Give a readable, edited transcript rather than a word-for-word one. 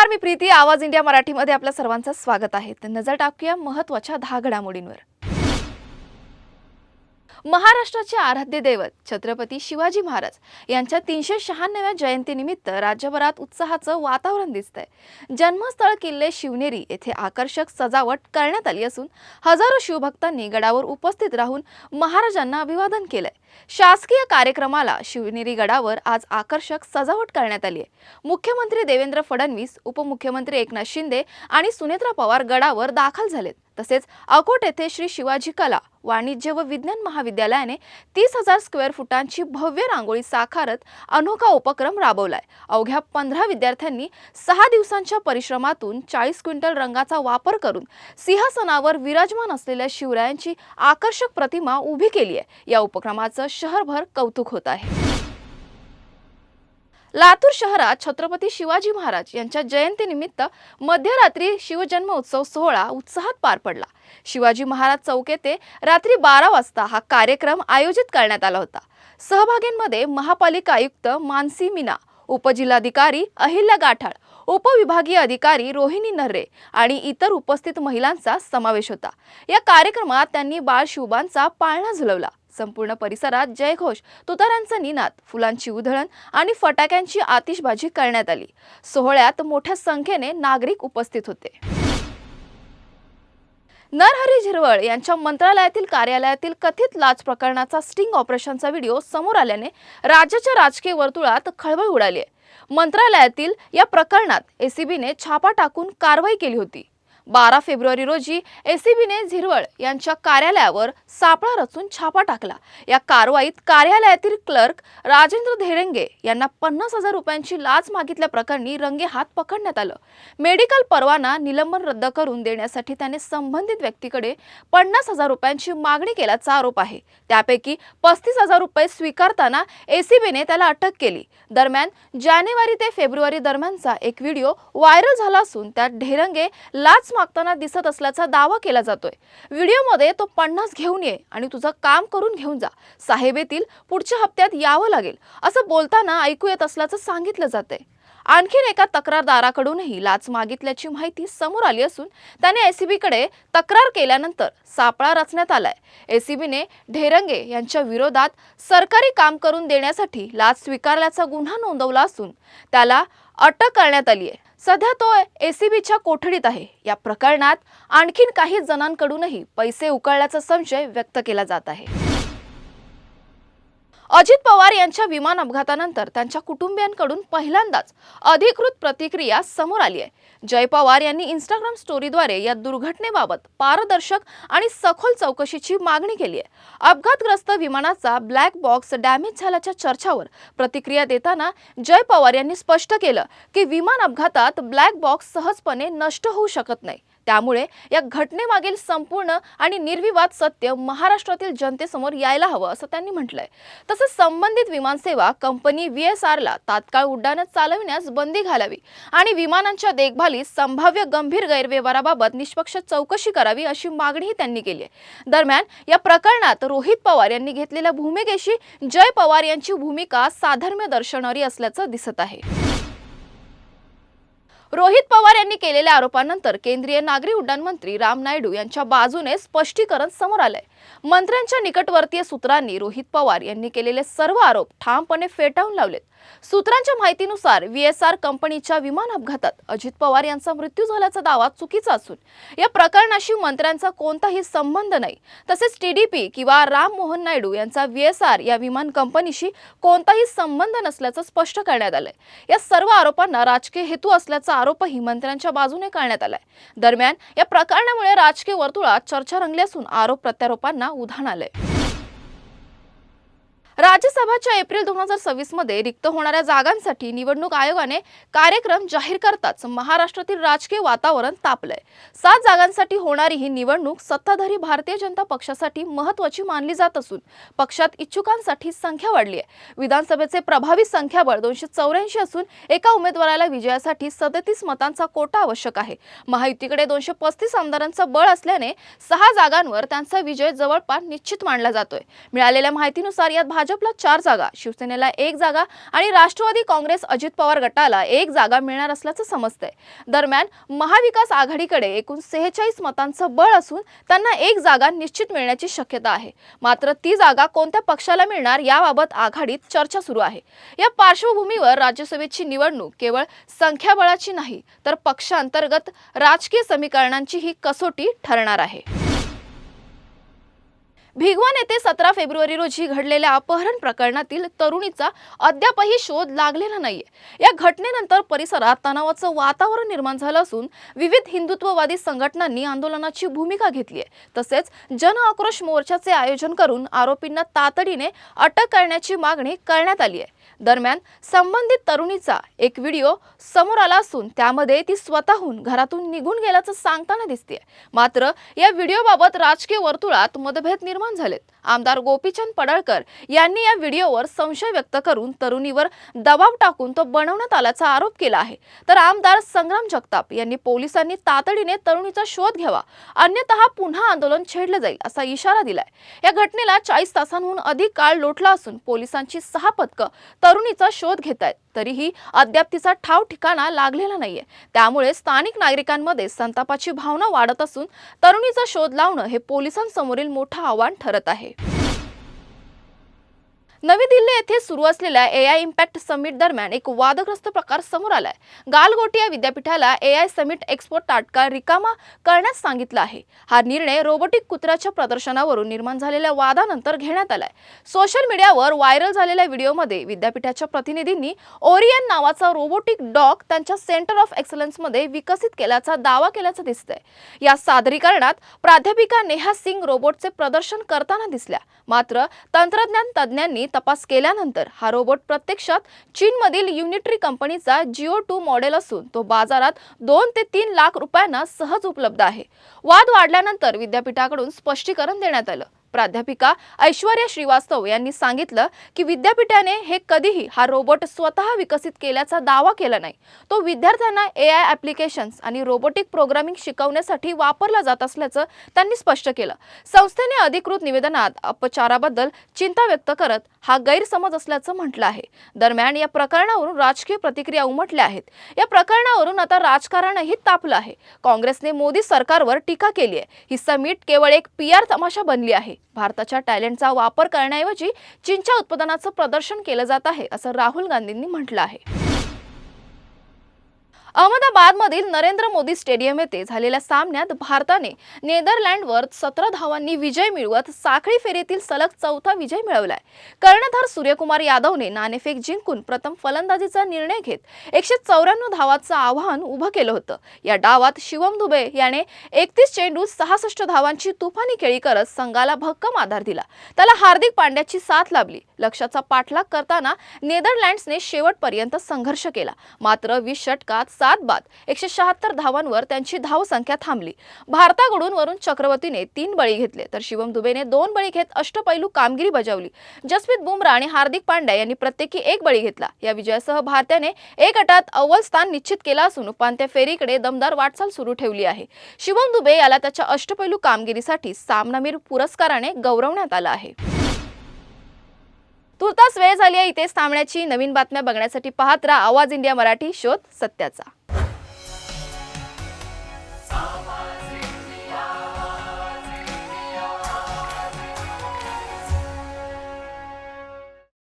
नमस्कार, मी प्रीती. आवाज इंडिया मराठीमध्ये आपल्या सर्वांचं स्वागत आहे. तर नजर टाकूया महत्त्वाच्या 10 घडामोडींवर. महाराष्ट्राचे आराध्य दैवत छत्रपती शिवाजी महाराज यांच्या 396व्या जयंतीनिमित्त राज्यभरात उत्साहाचं वातावरण दिसतंय. जन्मस्थळ किल्ले शिवनेरी येथे आकर्षक सजावट करण्यात आली असून हजारो शिवभक्तांनी गडावर उपस्थित राहून महाराजांना अभिवादन केलंय. शासकीय कार्यक्रमाला शिवनेरी गडावर आज आकर्षक सजावट करण्यात आली आहे. मुख्यमंत्री देवेंद्र फडणवीस, उपमुख्यमंत्री एकनाथ शिंदे आणि सुनेत्रा पवार गडावर दाखल झालेत. तसेच अकोट येथे श्री शिवाजी कला, वाणिज्य व विज्ञान महाविद्यालयाने 30,000 स्क्वेअर फुटांची भव्य रांगोळी साकारत अनोखा उपक्रम राबवलाय. अवघ्या 15 विद्यार्थ्यांनी 6 दिवसांच्या परिश्रमातून 40 क्विंटल रंगाचा वापर करून सिंहासनावर विराजमान असलेल्या शिवरायांची आकर्षक प्रतिमा उभी केली आहे. या उपक्रमाचं शहरभर कौतुक होत आहे. लातूर शहरात छत्रपती शिवाजी महाराज यांच्या जयंतीनिमित्त मध्यरात्री शिवजन्म उत्सव सोहळा उत्साहात पार पडला. शिवाजी महाराज चौक येथे रात्री 12 वाजता हा कार्यक्रम आयोजित करण्यात आला होता. सहभागींमध्ये महापालिका आयुक्त मानसी मीना, उपजिल्हाधिकारी अहिल्या गाठाळ, उपविभागीय अधिकारी रोहिणी नर्रे आणि इतर उपस्थित महिलांचा समावेश होता. या कार्यक्रमात त्यांनी बाळ शिवबांचा पाळणा झुलवला. संपूर्ण परिसरात जयघोष, तुताऱ्यांचा निनाद, फुलांची उधळण आणि फटाक्यांची आतिषबाजी करण्यात आली. सोहळ्यात मोठ्या संख्येने नागरिक उपस्थित होते. नरहरी झिरवळ यांच्या मंत्रालयातील कार्यालयातील कथित लाच प्रकरणाचा स्टिंग ऑपरेशनचा व्हिडिओ समोर आल्याने राज्याच्या राजकीय वर्तुळात खळबळ उडाली आहे. मंत्रालयातील या प्रकरणात एसीबीने छापा टाकून कारवाई केली होती. 12 फेब्रुवारी रोजी एसीबीने झिरवळ यांच्या कार्यालयावर सापळा रचून छापा टाकला. या कारवाईत कार्यालयातील क्लर्क राजेंद्र धेरंगे यांना 50,000 रुपयांची लाच मागितल्या प्रकरणी रंगेहात पकडण्यात आलं. मेडिकल परवाना निलंबन रद्द करून देण्यासाठी त्याने संबंधित व्यक्तीकडे 50,000 रुपयांची मागणी केल्याचा आरोप आहे. त्यापैकी 35,000 रुपये स्वीकारताना एसीबीने त्याला अटक केली. दरम्यान जानेवारी ते फेब्रुवारी दरम्यानचा एक व्हिडिओ व्हायरल झाला असून त्यात धेरंगे लाच मागताना दिसत असल्याचा दावा केला जातोय. व्हिडिओमध्ये तो 50 घेऊन ये आणि तुझं काम करून घेऊन जा, साहेब येतील, पुढच्या हप्त्यात यावं लागेल असं बोलताना ऐकू येत असल्याचं सांगितलं जातंय. आणखीन एका तक्रारदाराकडूनही लाच मागितल्याची माहिती समोर आली असून त्याने एसीबीकडे तक्रार केल्यानंतर सापळा रचण्यात आलाय. एसीबीने धेरंगे यांच्या विरोधात सरकारी काम करून देण्यासाठी लाच स्वीकारल्याचा गुन्हा नोंदवला असून त्याला अटक करण्यात आली आहे. सध्या तो एसीबीच्या कोठडीत आहे. या प्रकरणात आणखीन काही जणांकडूनही पैसे उकळल्याचा संशय व्यक्त केला जात आहे. अजित पवार यांच्या विमान अपघातानंतर त्यांच्या कुटुंबियांकडून पहिल्यांदाच अधिकृत प्रतिक्रिया समोर आली आहे. जय पवार यांनी इंस्टाग्राम स्टोरीद्वारे या दुर्घटनेबाबत पारदर्शक आणि सखोल चौकशीची मागणी केली आहे. अपघातग्रस्त विमानाचा ब्लॅक बॉक्स डॅमेज झाल्याच्या चर्चावर प्रतिक्रिया देताना जय पवार यांनी स्पष्ट केलं की विमान अपघातात ब्लॅक बॉक्स सहजपणे नष्ट होऊ शकत नाही. त्यामुळे या घटनेमागील संपूर्ण आणि निर्विवाद सत्य महाराष्ट्रातील जनतेसमोर यायला हवं असं त्यांनी म्हटलंय. तसंच संबंधित विमानसेवा कंपनी VSRला तात्काळ उड्डाणं चालविण्यास बंदी घालावी आणि विमानांच्या देखभालीत संभाव्य गंभीर गैरव्यवहाराबाबत निष्पक्ष चौकशी करावी अशी मागणीही त्यांनी केली आहे. दरम्यान या प्रकरणात रोहित पवार यांनी घेतलेल्या भूमिकेशी जय पवार यांची भूमिका साधर्म्य दर्शवणारी असल्याचं दिसत आहे. रोहित पवार यांनी केलेल्या आरोपांनंतर केंद्रीय नागरी उड्डाण मंत्री राम नायडू यांच्या बाजूने स्पष्टीकरण समोर आलंय. मंत्र्यांच्या निकटवर्तीय सूत्रांनी रोहित पवार यांनी केलेले सर्व आरोप ठामपणे फेटाळून लावलेत. सूत्रांच्या माहितीनुसार VSR कंपनीच्या विमान अपघातात अजित पवार यांचा मृत्यू झाल्याचा दावा चुकीचा असून या प्रकरणाशी मंत्र्यांचा कोणताही संबंध नाही. तसेच TDP किंवा राम मोहन नायडू यांचा VSR या विमान कंपनीशी कोणताही संबंध नसल्याचं स्पष्ट करण्यात आलंय. या सर्व आरोपांना राजकीय हेतू असल्याचा आरोपही मंत्र्यांच्या बाजूने करण्यात आलाय. दरम्यान या प्रकरणामुळे राजकीय वर्तुळात चर्चा रंगली असून आरोप प्रत्यारोपांना उधाण आलंय. राज्यसभाच्या एप्रिल 2026 मध्ये रिक्त होणाऱ्या जागांसाठी निवडणूक आयोगाने कार्यक्रम जाहीर करताच महाराष्ट्रातील राजकीय वातावरण तापलंय. 7 जागांसाठी होणारी ही निवडणूक सत्ताधारी भारतीय जनता पक्षासाठी महत्त्वाची मानली जात असून पक्षात इच्छुकांसाठी संख्या वाढली आहे. विधानसभेचे प्रभावी संख्याबळ 284 असून एका उमेदवाराला विजयासाठी 37 मतांचा कोटा आवश्यक आहे. महायुतीकडे 235 आमदारांचं बळ असल्याने 6 जागांवर त्यांचा विजय जवळपास निश्चित मानला जातोय. मिळालेल्या माहितीनुसार यात भाजपला 4 जागा, शिवसेनेला 1 जागा आणि राष्ट्रवादी काँग्रेस अजित पवार गटाला 1 जागा मिळणार असल्याचं समजतंय। दरम्यान महाविकास आघाडीकडे एकूण 46 मतांचं बळ असून त्यांना 1 जागा निश्चित मिळण्याची शक्यता आहे। मात्र ती जागा कोणत्या पक्षाला मिळणार याबाबत आघाडीत चर्चा सुरू आहे। या पार्श्वभूमीवर राज्यसभेची निवडणूक केवळ संख्याबळाची नाही तर पक्षांतर्गत राजकीय समीकरणांची ही कसोटी ठरणार आहे। भिगवण येथे 17 फेब्रुवारी रोजी घडलेल्या अपहरण प्रकरणातील तरुणीचा अद्यापही शोध लागलेला नाहीये। या घटनेनंतर परिसरात तणावाचं वातावरण निर्माण झालं असून विविध हिंदुत्ववादी संघटनांनी आंदोलनाची भूमिका घेतली आहे। तसेच जन आक्रोश मोर्चाचे आयोजन करून आरोपींना तातडीने अटक करण्याची मागणी करण्यात आली आहे। दरम्यान संबंधित तरुणीचा एक व्हिडिओ समोर आला असून त्यामध्ये ती स्वतःहून घरातून निघून गेल्याचं सांगताना दिसते। मात्र या व्हिडिओबाबत राजकीय वर्तुळात मतभेद निर्माण झालेत। आमदार गोपीचंद पडळकर यांनी या व्हिडिओवर संशय व्यक्त करून तरुणीवर दबाव टाकून तो बनवण्यात आल्याचा आरोप केला आहे। तर आमदार संग्राम जगताप यांनी पोलिसांनी तातडीने तरुणीचा शोध घ्यावा, अन्यथा पुन्हा आंदोलन छेडले जाईल असा इशारा दिलाय। या घटनेला 40 तासांहून अधिक काळ लोटला असून पोलिसांची 6 पथकं तरुणीचा शोध घेत आहेत। तरीही अद्याप तिचा ठाव ठिकाणा लागलेला नाहीये। त्यामुळे स्थानिक नागरिकांमध्ये संतापाची भावना वाढत असून तरुणीचा शोध लावणं हे पोलिसांसमोरील मोठं आव्हान ठरत आहे। नवी दिल्ली येथे सुरू असलेल्या AI इम्पॅक्ट समिट दरम्यान एक वादग्रस्त प्रकार समोर आलाय। गालगोटिया विद्यापीठाला AI समिट एक्सपो तात्काळ रिकामा करण्यास सांगितलं आहे। हा निर्णय रोबोटिक कुत्र्याच्या प्रदर्शनावरून निर्माण झालेल्या वादानंतर घेण्यात आलाय। सोशल मीडियावर व्हायरल झालेल्या व्हिडिओमध्ये विद्यापीठाच्या प्रतिनिधींनी ओरियन नावाचा रोबोटिक डॉग त्यांच्या सेंटर ऑफ एक्सलन्समध्ये विकसित केल्याचा दावा केल्याचं दिसतंय। या सादरीकरणात प्राध्यापिका नेहा सिंग रोबोटचे प्रदर्शन करताना दिसल्या। मात्र तंत्रज्ञान तज्ज्ञांनी तपास केल्यानंतर हा रोबोट प्रत्यक्षात चीनमधील युनिट्री कंपनीचा GO2 मॉडेल असून तो बाजारात 2 ते 3 लाख रुपयांना सहज उपलब्ध आहे। वाद वाढल्यानंतर विद्यापीठाकडून स्पष्टीकरण देण्यात आलं। प्राध्यापिका ऐश्वर्या श्रीवास्तव यांनी सांगितलं की विद्यापीठाने हे कधीही हा रोबोट स्वतः विकसित केल्याचा दावा केला नाही। तो विद्यार्थ्यांना AI ॲप्लिकेशन्स आणि रोबोटिक प्रोग्रामिंग शिकवण्यासाठी वापरला जात असल्याचं त्यांनी स्पष्ट केलं। संस्थेने अधिकृत निवेदनात अपचाराबद्दल चिंता व्यक्त करत हा गैरसमज असल्याचं म्हटलं आहे। दरम्यान या प्रकरणावरून राजकीय प्रतिक्रिया उमटल्या आहेत। या प्रकरणावरून आता राजकारणही तापलं आहे। काँग्रेसने मोदी सरकारवर टीका केली आहे। ही समिट केवळ एक PR तमाशा बनली आहे। भारताच्या टॅलेंटचा वापर करण्याऐवजी चीनच्या उत्पादनाचं प्रदर्शन केलं जात आहे असं राहुल गांधींनी म्हटलं आहे। अहमदाबादमधील नरेंद्र मोदी स्टेडियम येथे झालेल्या सामन्यात भारताने नेदरलँडवर 17 धावांनी विजय मिळवत साखळी फेरीतील सलग 4था विजय मिळवलाय। कर्णधार सूर्यकुमार यादवने नाणेफेक जिंकून प्रथम फलंदाजीचा निर्णय घेत 194 धावांचं आव्हान उभं केलं होतं। या डावात शिवम दुबे याने 31 चेंडूत 66 धावांची तुफानी खेळी करत संघाला भक्कम आधार दिला। त्याला हार्दिक पांड्याची साथ लाभली। लक्ष्याचा पाठलाग करताना नेदरलँड्सने शेवटपर्यंत संघर्ष केला। मात्र 20 षटकात 7 बाद 176 धावांवर त्यांची धावसंख्या थांबली। भारताकडून वरुण चक्रवर्तीने 3 बळी घेतले तर शिवम दुबेने 2 बळी घेत अष्टपैलू कामगिरी बजावली। जसप्रीत बुमराह आणि हार्दिक पांड्या यांनी प्रत्येकी 1 बळी घेतला। या विजयासह भारताने 1 गटात अव्वल स्थान निश्चित केलं असून उपांत्य फेरीकडे दमदार वाटचाल सुरू ठेवली आहे। शिवम दुबे याला त्याच्या अष्टपैलू कामगिरीसाठी सामनावीर पुरस्काराने गौरवण्यात आलं आहे। तुर्तास वेळ झाली आहे इथेच थांबण्याची। नवीन बातम्या बघण्यासाठी पाहत राहा आवाज इंडिया मराठी, शोध सत्याचा।